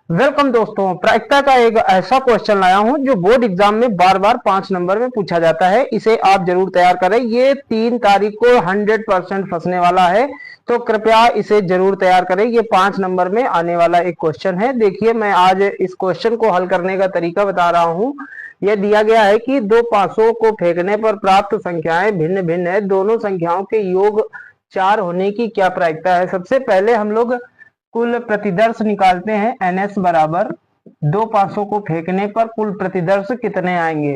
Welcome दोस्तों, प्रायिकता का एक ऐसा क्वेश्चन लाया हूं जो बोर्ड एग्जाम में बार बार 5 नंबर में पूछा जाता है। इसे आप जरूर तैयार करें। ये 3 तारीख को 100% फंसने वाला है, तो कृपया इसे जरूर तैयार करें। ये 5 नंबर में आने वाला एक क्वेश्चन है। देखिए, मैं आज इस क्वेश्चन को हल करने का तरीका बता रहा हूँ। यह दिया गया है कि दो पासों को फेंकने पर प्राप्त संख्याएं भिन्न भिन्न है। दोनों संख्याओं के योग 4 होने की क्या प्रायिकता है। सबसे पहले हम लोग कुल प्रतिदर्श निकालते हैं। NS बराबर दो पासों को फेंकने पर कुल प्रतिदर्श कितने आएंगे।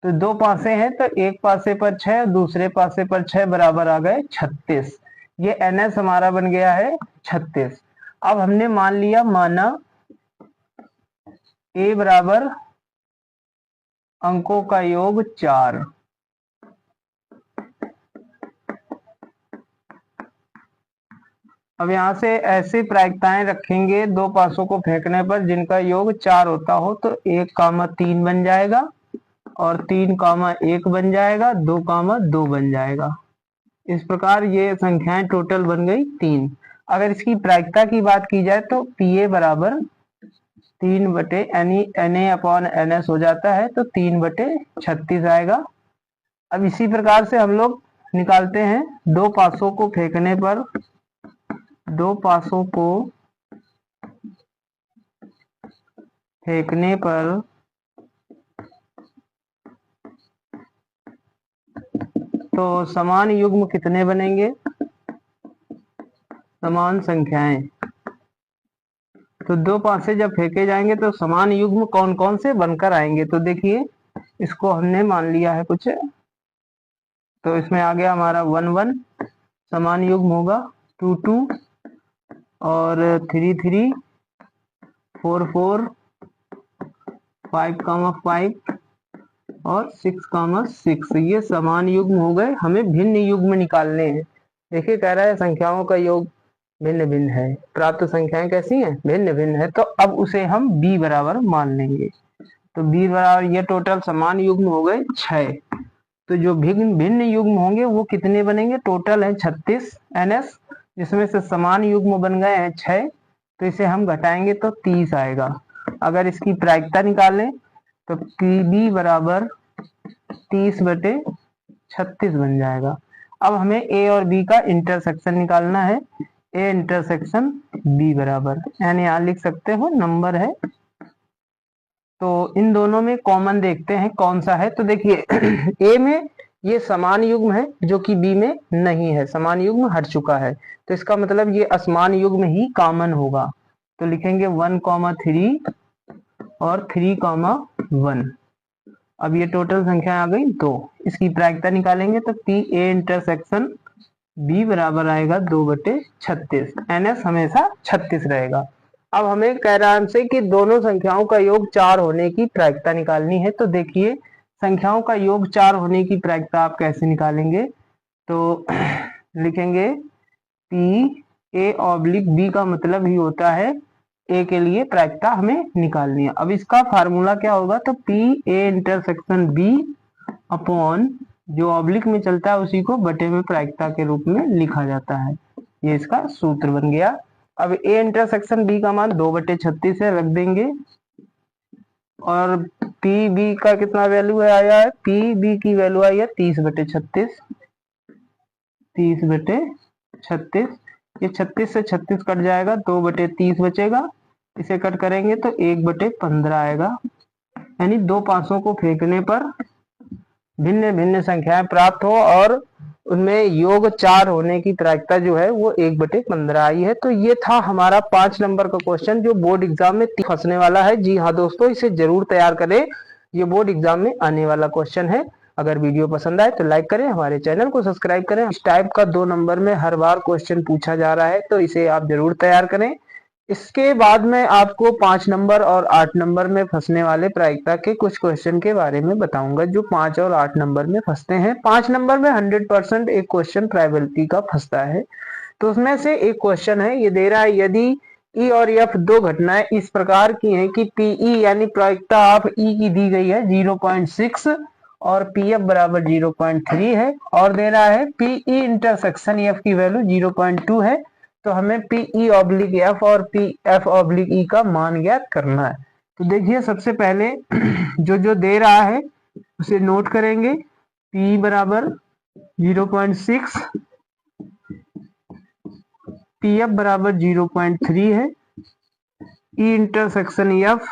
तो दो पासे हैं तो एक पासे पर 6, दूसरे पासे पर 6 बराबर आ गए 36। ये NS हमारा बन गया है 36। अब हमने माना A बराबर अंकों का योग 4। अब यहाँ से ऐसी प्रायिकताएं रखेंगे दो पासों को फेंकने पर जिनका योग 4 होता हो, तो 1,3 बन जाएगा और 3,1 बन जाएगा, 2,2 बन जाएगा। इस प्रकार ये संख्याएं टोटल बन गई 3। अगर इसकी प्रायिकता की बात की जाए तो PA बराबर 3/NA/NS हो जाता है, तो 3/36 आएगा। अब इसी प्रकार से हम लोग निकालते हैं दो पासों को फेंकने पर तो समान युग्म कितने बनेंगे, समान संख्याएं। तो दो पासे जब फेंके जाएंगे तो समान युग्म कौन कौन से बनकर आएंगे। तो देखिए, इसको हमने मान लिया है कुछ, तो इसमें आ गया हमारा 1 1। समान युग्म होगा 2 2 और 3 3, 4 4, 5 5 और 6 6। ये समान युग्म हो गए। हमें भिन्न युग्म निकालने हैं। देखिए, कह रहा है संख्याओं का योग भिन्न भिन्न है, प्राप्त संख्याएं कैसी हैं, भिन्न भिन्न है। तो अब उसे हम B बराबर मान लेंगे। तो B बराबर ये टोटल समान युग्म हो गए 6। तो जो भिन्न भिन्न युग्म होंगे वो कितने बनेंगे, टोटल है 36 NS, जिसमें से समान युग्म बन गए हैं 6। तो इसे हम घटाएंगे तो 30 आएगा। अगर इसकी प्रायिकता निकालें तो PB बराबर 30/36 बन जाएगा। अब हमें A और B का इंटरसेक्शन निकालना है। A इंटरसेक्शन B बराबर, यानी यहाँ लिख सकते हो नंबर है। तो इन दोनों में कॉमन देखते हैं कौन सा है। तो देखिए A में ये समान युग्म है जो कि B में नहीं है, समान युग्म हट चुका है। तो इसका मतलब ये असमान युग्म ही कॉमन होगा। तो लिखेंगे 1,3 और 3,1। अब ये टोटल संख्या आ गई 2। इसकी प्रायिकता निकालेंगे तो PA इंटरसेक्शन B बराबर आएगा 2/36। NS हमेशा 36 रहेगा। अब हमें कह रहा है हमसे कि दोनों संख्याओं का योग 4 होने की प्रायिकता निकालनी है। तो देखिए, संख्याओं का योग 4 होने की प्रायिकता आप कैसे निकालेंगे। तो लिखेंगे PA/B का मतलब ही होता है A के लिए प्रायिकता हमें निकालनी है। अब इसका फार्मूला क्या होगा, तो PA इंटरसेक्शन B अपॉन जो ऑब्लिक में चलता है उसी को बटे में प्रायिकता के रूप में लिखा जाता है। ये इसका सूत्र बन गया। अब A इंटरसेक्शन B का मान 2/36 है, रख देंगे। और PB का कितना वैल्यू है आया है, PB की वैल्यू आई है 30/36। 30/36। ये 36 से 36 कट जाएगा, 2/30 बचेगा। इसे कट करेंगे तो 1/15 आएगा। यानी दो पासों को फेंकने पर भिन्न भिन्न संख्याएं प्राप्त हो और उनमें योग 4 होने की प्रायिकता जो है वो 1/15 आई है। तो ये था हमारा 5 नंबर का क्वेश्चन जो बोर्ड एग्जाम में फंसने वाला है। जी हाँ दोस्तों, इसे जरूर तैयार करें। ये बोर्ड एग्जाम में आने वाला क्वेश्चन है। अगर वीडियो पसंद आए तो लाइक करें, हमारे चैनल को सब्सक्राइब करें। इस टाइप का 2 नंबर में हर बार क्वेश्चन पूछा जा रहा है, तो इसे आप जरूर तैयार करें। इसके बाद में आपको 5 नंबर और 8 नंबर में फंसने वाले प्रायिकता के कुछ क्वेश्चन के बारे में बताऊंगा जो 5 और 8 नंबर में फंसते हैं। 5 नंबर में 100% एक क्वेश्चन प्रोबेबिलिटी का फंसता है। तो उसमें से एक क्वेश्चन है, ये दे रहा है यदि E और F दो घटनाएं इस प्रकार की हैं कि PE यानी प्रायिकता ऑफ E की दी गई है 0.6 और PF बराबर 0.3 है, और दे रहा है PE इंटरसेक्शन F की वैल्यू 0.2 है, तो हमें पी ई ऑब्लिक एफ और पी एफ ऑब्लिक ई का मान ज्ञात करना है। तो देखिए सबसे पहले जो दे रहा है उसे नोट करेंगे। पी बराबर 0.6, पी एफ बराबर 0.3 है, ई इंटरसेक्शन एफ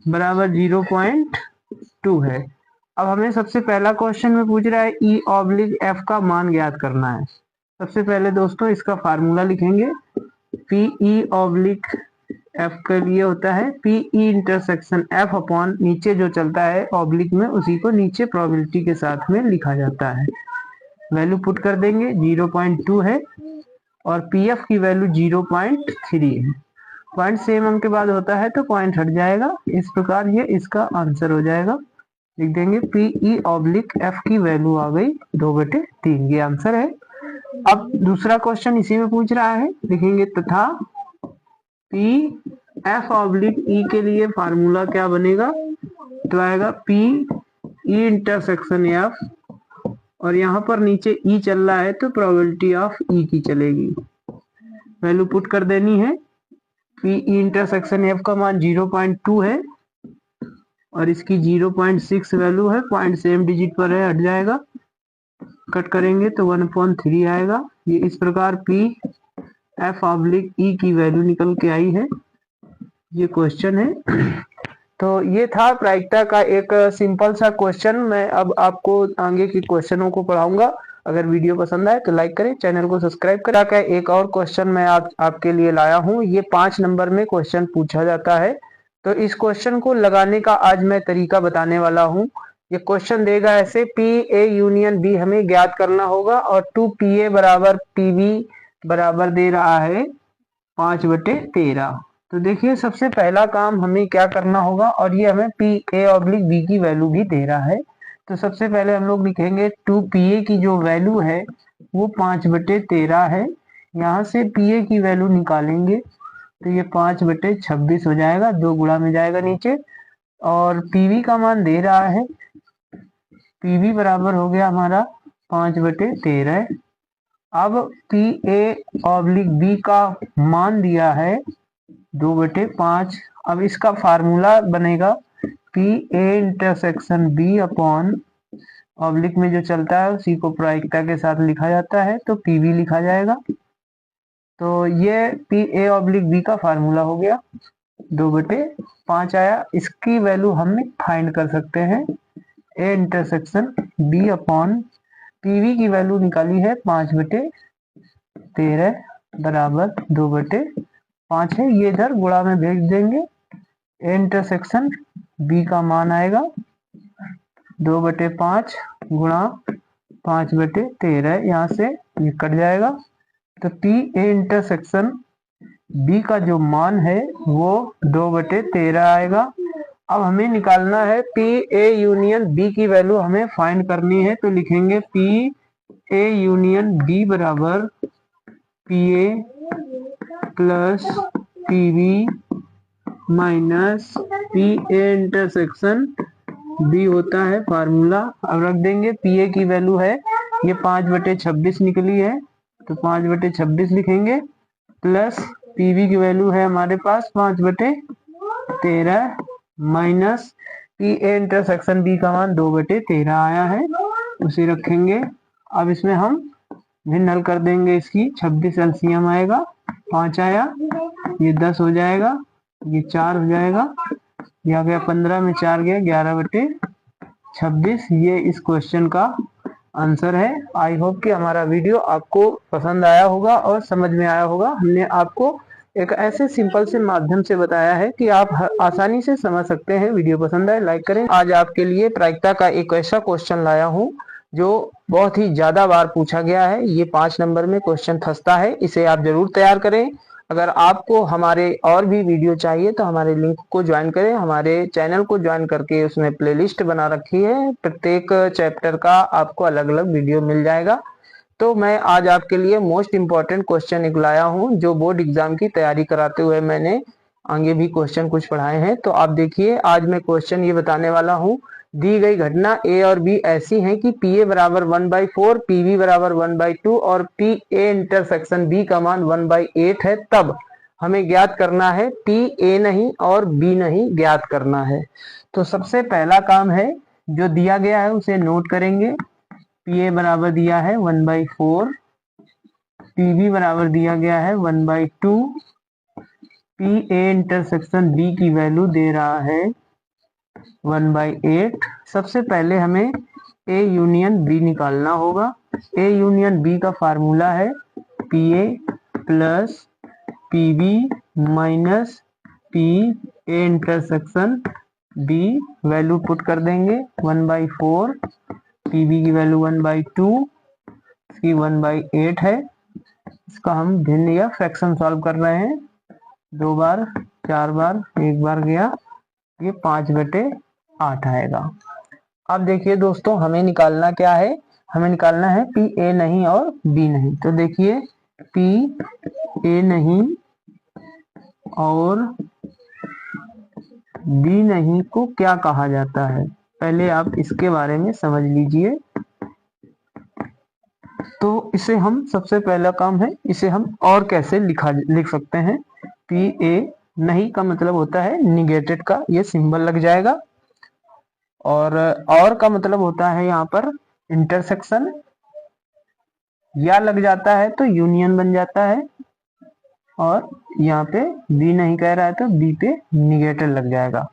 बराबर 0.2 है। अब हमें सबसे पहला क्वेश्चन में पूछ रहा है ई ऑब्लिक एफ का मान ज्ञात करना है। सबसे पहले दोस्तों इसका फार्मूला लिखेंगे। पी ई ऑब्लिक एफ के लिए होता है P E intersection F upon नीचे जो चलता है ऑब्लिक में उसी को नीचे प्रोबेबिलिटी के साथ में लिखा जाता है। वैल्यू पुट कर देंगे, 0.2 है और पी एफ की वैल्यू 0.3 है। पॉइंट सेम अंक के बाद होता है तो पॉइंट हट जाएगा। इस प्रकार ये इसका आंसर हो जाएगा। लिख देंगे पी ई ऑब्लिक एफ की वैल्यू आ गई 2/3, ये आंसर है। अब दूसरा क्वेश्चन इसी में पूछ रहा है, लिखेंगे तथा पी एफ ऑब्लिक ई के लिए फार्मूला क्या बनेगा, तो आएगा पी ई इंटरसेक्शन एफ और यहाँ पर नीचे ई चल रहा है तो प्रोबेबिलिटी ऑफ ई की चलेगी। वैल्यू पुट कर देनी है। पी ई इंटरसेक्शन एफ का मान 0.2 है और इसकी 0.6 वैल्यू है। पॉइंट सेम डिजिट पर है, हट जाएगा। कट करेंगे तो 1/3 आएगा। ये इस प्रकार पी एफ ऑब्लिक ई की वैल्यू निकल के आई है। ये क्वेश्चन है। तो ये था प्रायिकता का एक सिंपल सा क्वेश्चन। मैं अब आपको आगे के क्वेश्चनों को पढ़ाऊंगा। अगर वीडियो पसंद आए तो लाइक करें, चैनल को सब्सक्राइब करें। क्या एक और क्वेश्चन मैं आपके लिए लाया हूँ। ये 5 नंबर में क्वेश्चन पूछा जाता है। तो इस क्वेश्चन को लगाने का आज मैं तरीका बताने वाला हूँ। ये क्वेश्चन देगा ऐसे, पी ए यूनियन बी हमें ज्ञात करना होगा और 2PA बराबर PB बराबर दे रहा है 5/13। तो देखिए सबसे पहला काम हमें क्या करना होगा, और ये हमें पी ए ऑब्लिक बी की वैल्यू भी दे रहा है। तो सबसे पहले हम लोग लिखेंगे 2PA की जो वैल्यू है वो 5/13 है। यहाँ से PA की वैल्यू निकालेंगे तो ये 5/26 हो जाएगा, 2 गुणा में जाएगा नीचे। और PB का मान दे रहा है, PB बराबर हो गया हमारा 5/13। अब PA ऑब्लिक बी का मान दिया है 2/5। अब इसका फार्मूला बनेगा PA intersection B upon oblique में जो चलता है उसी को प्रायिकता के साथ लिखा जाता है तो PB लिखा जाएगा। तो ये PA ऑब्लिक B का फार्मूला हो गया, 2/5 आया। इसकी वैल्यू हम फाइंड कर सकते हैं। A intersection B upon PB की वैल्यू निकाली है 5/13 बराबर 2/5 है। ये इधर गुणा में भेज देंगे। A इंटरसेक्शन B का मान आएगा 2/5 गुणा 5/13, यहाँ से ये कट जाएगा। तो PA इंटरसेक्शन B का जो मान है वो 2/13 आएगा। अब हमें निकालना है PA यूनियन B की वैल्यू हमें फाइंड करनी है। तो लिखेंगे PA यूनियन B बराबर PA plus PB minus PA intersection B होता है फार्मूला। अब रख देंगे। PA की वैल्यू है ये 5/26 निकली है तो 5/26 लिखेंगे, प्लस PB की वैल्यू है हमारे पास 5/13 माइनस PA इंटरसेक्शन B का मान 2/13 आया है, उसे रखेंगे। अब इसमें हम भिन्न हल कर देंगे। इसकी 26 एलसीएम आएगा, 5 आया, ये 10 हो जाएगा, ये 4 हो जाएगा, ये आ गया 15 में 4 गया 11/26। ये इस क्वेश्चन का आंसर है। आई होप कि हमारा वीडियो आपको पसंद आया होगा और समझ में आया होगा। हमने आपको एक ऐसे सिंपल से माध्यम से बताया है कि आप आसानी से समझ सकते हैं। वीडियो पसंद आए लाइक करें। आज आपके लिए प्रायिकता का एक ऐसा क्वेश्चन लाया हूँ जो बहुत ही ज्यादा बार पूछा गया है। ये 5 नंबर में क्वेश्चन फंसता है, इसे आप जरूर तैयार करें। अगर आपको हमारे और भी वीडियो चाहिए तो हमारे लिंक को ज्वाइन करें। हमारे चैनल को ज्वाइन करके उसमें प्लेलिस्ट बना रखी है, प्रत्येक चैप्टर का आपको अलग अलग वीडियो मिल जाएगा। तो मैं आज आपके लिए मोस्ट इम्पॉर्टेंट क्वेश्चन एक लाया हूँ जो बोर्ड एग्जाम की तैयारी कराते हुए मैंने आगे भी क्वेश्चन कुछ पढ़ाए हैं। तो आप देखिए, आज मैं क्वेश्चन ये बताने वाला हूँ दी गई घटना ए और बी ऐसी हैं कि पी ए बराबर 1/4, पी बी बराबर 1/2 और पी ए इंटरसेक्शन बी का मान 1/8 है, तब हमें ज्ञात करना है पी ए नहीं और बी नहीं ज्ञात करना है। तो सबसे पहला काम है, जो दिया गया है उसे नोट करेंगे। पी ए बराबर दिया है 1/4, पी बी बराबर दिया गया है 1/2, पी ए इंटरसेक्शन बी की वैल्यू दे रहा है 1/8। सबसे पहले हमें ए यूनियन बी निकालना होगा। ए यूनियन बी का फार्मूला है P A plus P B minus P A intersection B. Value put कर देंगे 1/4, पी बी की वैल्यू 1/2, इसकी 1/8 है। इसका हम भिन्न या फ्रैक्शन सॉल्व कर रहे हैं। 2 बार, 4 बार, 1 बार गया, ये 5/8 आएगा। अब देखिए दोस्तों, हमें निकालना क्या है, हमें निकालना है पी ए नहीं और बी नहीं। तो देखिए पी ए नहीं और बी नहीं को क्या कहा जाता है, पहले आप इसके बारे में समझ लीजिए। तो इसे हम, सबसे पहला काम है, इसे हम और कैसे लिख सकते हैं। पी ए नहीं का मतलब होता है निगेटेड का ये सिंबल लग जाएगा, और का मतलब होता है यहाँ पर इंटरसेक्शन, या लग जाता है तो यूनियन बन जाता है, और यहाँ पे बी नहीं कह रहा है तो बी पे निगेटेड लग जाएगा।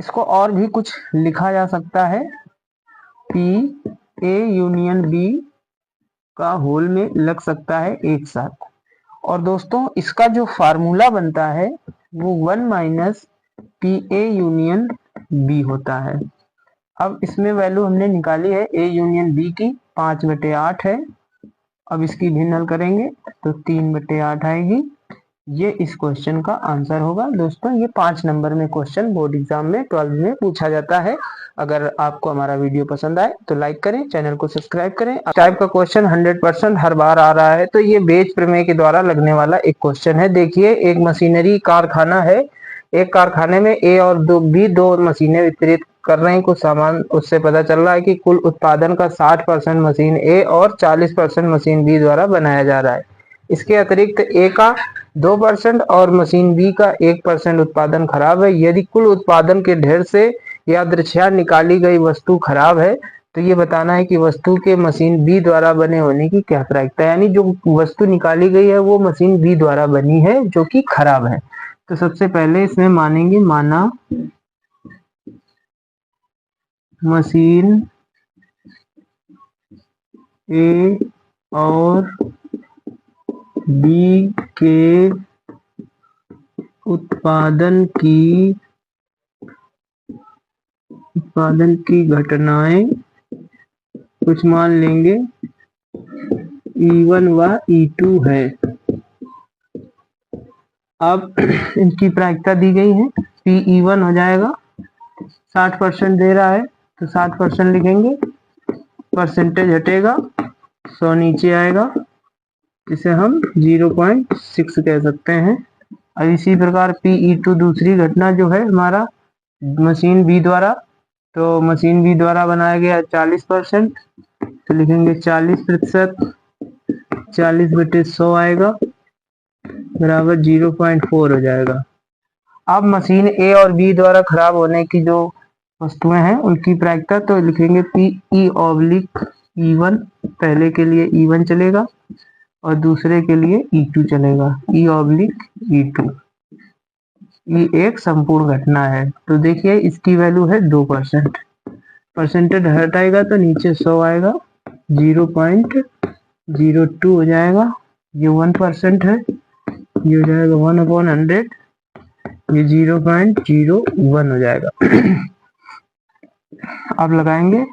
इसको और भी कुछ लिखा जा सकता है, पी ए यूनियन बी का होल में लग सकता है एक साथ। और दोस्तों इसका जो फार्मूला बनता है वो 1 minus P A union B होता है। अब इसमें वैल्यू हमने निकाली है ए यूनियन बी की 5/8 है। अब इसकी भिन्न हल करेंगे तो 3/8 आएगी। ये इस क्वेश्चन का आंसर होगा। दोस्तों ये 5 नंबर में क्वेश्चन बोर्ड एग्जाम में 12 में पूछा जाता है। अगर आपको हमारा वीडियो पसंद आए तो लाइक करें, चैनल को सब्सक्राइब करें। टाइप का क्वेश्चन 100% हर बार आ रहा है, तो ये बेज प्रमेय के द्वारा लगने वाला एक क्वेश्चन है। देखिए एक मशीनरी कारखाना है, एक कारखाने में ए और बी दो मशीनें वितरित कर रहे हैं कुछ सामान। उससे पता चल रहा है कि कुल उत्पादन का 60% मशीन ए और 40% मशीन बी द्वारा बनाया जा रहा है। इसके अतिरिक्त ए का 2% और मशीन बी का 1% उत्पादन खराब है। यदि कुल उत्पादन के ढेर से यादृच्छिक निकाली गई वस्तु खराब है तो ये बताना है कि वस्तु के मशीन बी द्वारा बने होने की क्या प्रायिकता है, यानी जो वस्तु निकाली गई है वो मशीन बी द्वारा बनी है जो कि खराब है। तो सबसे पहले इसमें मानेंगे, माना मशीन ए और बी के उत्पादन की घटनाएं कुछ मान लेंगे E1 व E2 है। अब इनकी प्रायिकता दी गई है, PE1 हो जाएगा, 60% दे रहा है तो 60% लिखेंगे, परसेंटेज हटेगा 100 नीचे आएगा, इसे हम 0.6 कह सकते हैं। अब इसी प्रकार PE2 दूसरी घटना जो है हमारा मशीन बी द्वारा, तो मशीन बी द्वारा बनाया गया 40%, तो लिखेंगे 40%, 40/100 आएगा बराबर 0.4 हो जाएगा। अब मशीन ए और बी द्वारा खराब होने की जो वस्तुएं हैं उनकी प्रायिकता, तो लिखेंगे PE/E1, पहले के लिए E1 चलेगा और दूसरे के लिए E2 चलेगा, E/E2। ये एक संपूर्ण घटना है। तो देखिए इसकी वैल्यू है 2%, परसेंटेज हटाएगा तो नीचे 100 आएगा, 0.02 हो जाएगा। ये 1% है, ये हो जाएगा 1/100, ये 0.01 हो जाएगा। अब लगाएंगे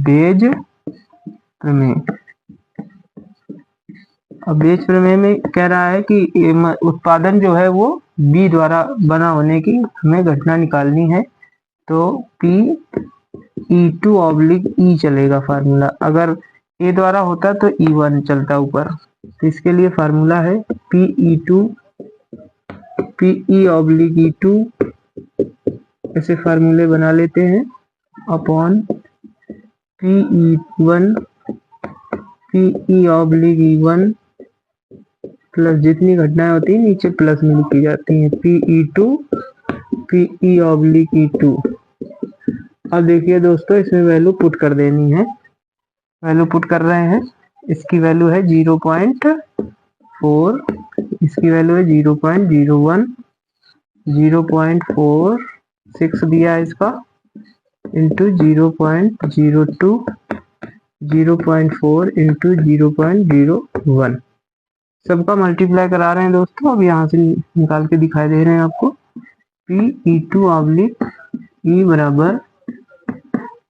बेज प्रमेय। अब बेज प्रमेय में कह रहा है कि उत्पादन जो है वो बी द्वारा बना होने की हमें घटना निकालनी है, तो PE2/E चलेगा फार्मूला। अगर ए द्वारा होता तो E1 चलता ऊपर, तो इसके लिए फार्मूला है PE/E2। ऐसे फार्मूले बना लेते हैं। अपॉन PE1 PE/E1 प्लस जितनी घटनाएं होती है नीचे प्लस में लिखी जाती हैं, PE2 PE/E2। अब देखिए दोस्तों, इसमें वैल्यू पुट कर देनी है। वैल्यू पुट कर रहे हैं। इसकी वैल्यू है 0.4, इसकी वैल्यू है 0.01, 0.46 दिया है इसका, इंटू 0.02, 0.4 इंटू 0.01। सबका मल्टीप्लाई करा रहे हैं दोस्तों। अब यहाँ से निकाल के दिखाई दे रहे हैं आपको। PE2/E बराबर,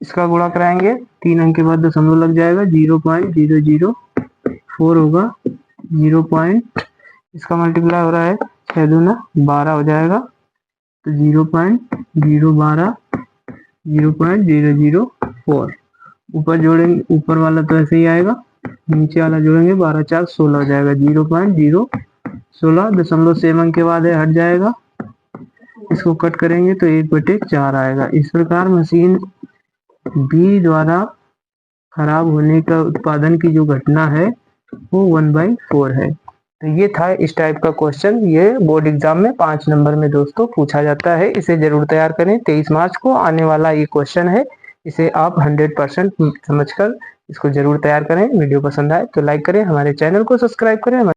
इसका गुणा कराएंगे 3 अंक के बाद दशमलव लग जाएगा, 0.004 होगा, इसका मल्टीप्लाई हो रहा है 6 दूना 12 हो जाएगा, तो 0.012, 0.004। ऊपर जोड़ेंगे, ऊपर वाला तो ऐसे ही आएगा, नीचे वाला जोड़ेंगे 12 4 16 हो जाएगा, 0.016। दशमलव सेम अंक के बाद है, हट जाएगा। इसको कट करेंगे तो 1/4 आएगा। इस प्रकार मशीन बी द्वारा खराब होने का उत्पादन की जो घटना है वो 1/4 है। तो ये था इस टाइप का क्वेश्चन। ये बोर्ड एग्जाम में 5 नंबर में दोस्तों पूछा जाता है। इसे जरूर तैयार करें। 23 मार्च को आने वाला ये क्वेश्चन है। इसे आप 100% समझकर इसको जरूर तैयार करें। वीडियो पसंद आए तो लाइक करें, हमारे चैनल को सब्सक्राइब करें।